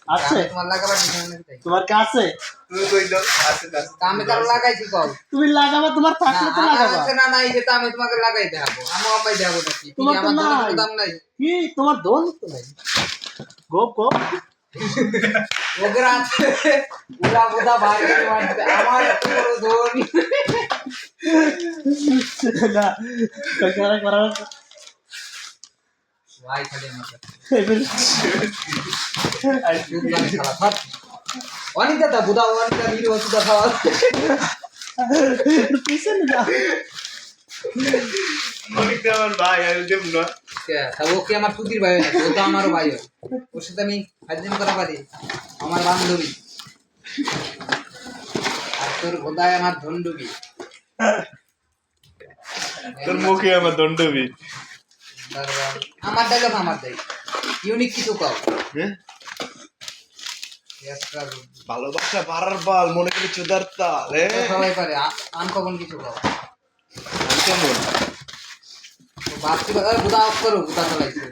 আছে তোমার লাগাবার নিশানা নাই তোমার কাছে তুমি কই দাও আছে আছে আমি তার লাগাইছি কল তুমি লাগাবা তোমার থাকলে তো লাগাবা না না এই যে আমি তোমাকে লাগাই দেবো আমি আমায় দেবো নাকি তোমার তো আমার নাই। দাম নাই কি তোমার দোন তো নাই গোপ গোপ ওগরা আছে উলা বুদা বাইরে মারতে আমার এত বড় ধনী না কারা করা ভাই খালি মারতে এবার আর দুধ গানে খারাপ হাত অনিতা দা বুদা অনিতা নির ওষুধ খাওয়া পিছনে যা অনেক আমার ভাই আর দেব না তা ওকে আমার সুধীর ভাই না ও তো আমারও ভাই হয় ওর সাথে আমি ফাজলিম করা পারি আমার বান্ধবী আর তোর গোদায় আমার ধন্ডবী তোর মুখে আমার দণ্ডবি আমার ডায়লগ আমার দেয় ইউনিক কিছু কও হ্যাঁ এক্সট্রা ভালোবাসা বাড়ার বাল মনে করে চোদারতা রে সবাই পারে আনকমন কিছু কও কেমন বাপটি বুদা অফ করো বুদা চালাইছে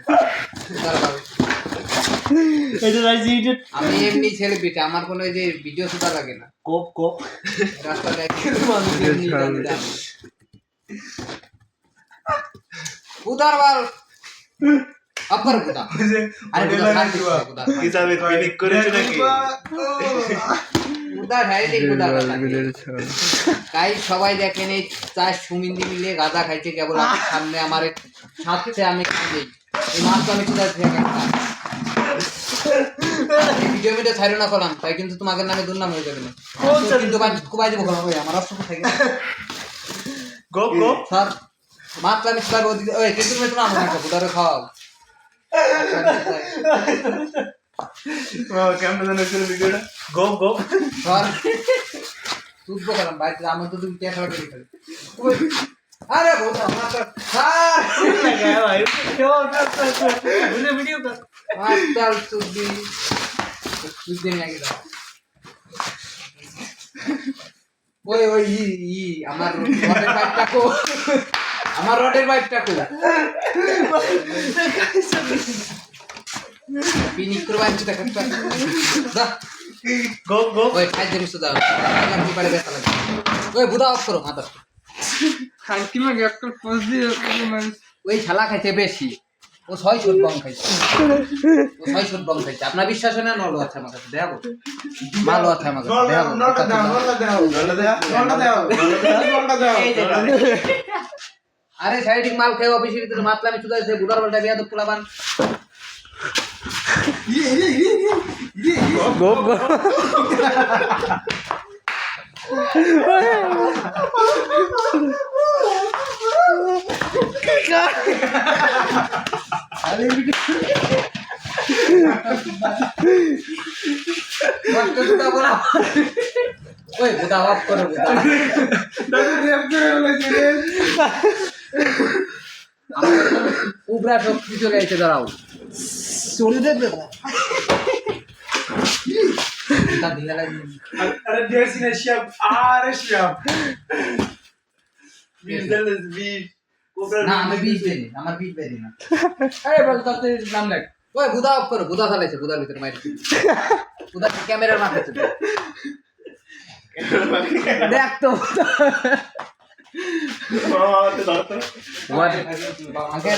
বুদার বাবু এটা রাইজি এটা আমি এমনি সেলিব্রিটি আমার কোনো এই যে ভিডিও সুদা লাগে না কোপ কোপ রাস্তা দেখে মানুষ এমনি জানে জানে বুদার বাল অফ বুদা আরে বুদা শান্তি করে বুদা হিসাবে ফিনিক করেছ নাকি বুদা হ্যাঁ দেখ বুদা তাই সবাই দেখেন এই চার সুমিন্দি মিলে গাঁজা খাইছে কেবল আমার সামনে আমার সাথে আমি খাই এই মাছ আমি কোথায় থেকে ভিডিও ভিডিও ছাড়ো না করলাম তাই কিন্তু তোমাদের নামে দুর্নাম হয়ে যাবে না কিন্তু কুবাই দেবো আমার অস্ত্র থাকে গোপ গোপ স্যার মাত্র আমি স্যার ওই কিন্তু তুমি না আমাকে বুদারে খাওয়াও কেমন জানো ছিল ভিডিওটা গোপ গোপ স্যার তুই বললাম ভাই আমি তো তুমি টেস্ট করে দিই আরে বলতো মাত্র স্যার লাগা ভাই কেউ করতে বুঝে ভিডিও কর মাত্র তুই নিয়ে গেল ওই ওই ই আমার রডের বাইকটা কো আমার রডের বাইকটা কো পিনিক করে বাইক দেখো দা গোপ গোপ ওই খাই দেব সুদা আমি কি পারে ব্যথা লাগে ওই বুদা অফ করো মাথা খানকি মে একটা পোস্ট দিয়ে ওই শালা খাইতে বেশি ও 6 শুট বম খাইছে ও 6 শুট বম খাইছে আপনার বিশ্বাস হয় না নলো আছে আমার কাছে দেখো মালো আছে আমার কাছে দেখো নটা দাও এই যে আরে সাইডিং মাল খাই অফিসের ভিতরে মাতলা আমি চুদাইছে বুদার বলটা বিয়া তো পোলাবান গোপ গোপ আরে কষ্ট সুদা বলা ওই বুদা অফ করো বুদা উবরা সব কিছু চলে এসে দাঁড়াও চলে দেখবে তা দিলা লাগে আরে দেশি না শিয়াব আরে শিয়াব বিজনেস বি না আমি বীজ দেনি আমার বীজ দেনি না আরে বল তাতে নাম লাগ ওই বুদা অফ করো বুদা চালাইছে বুদার ভিতরে মাইর বুদা ক্যামেরার মাথায় চলে দেখ তো তো দাও তো আগে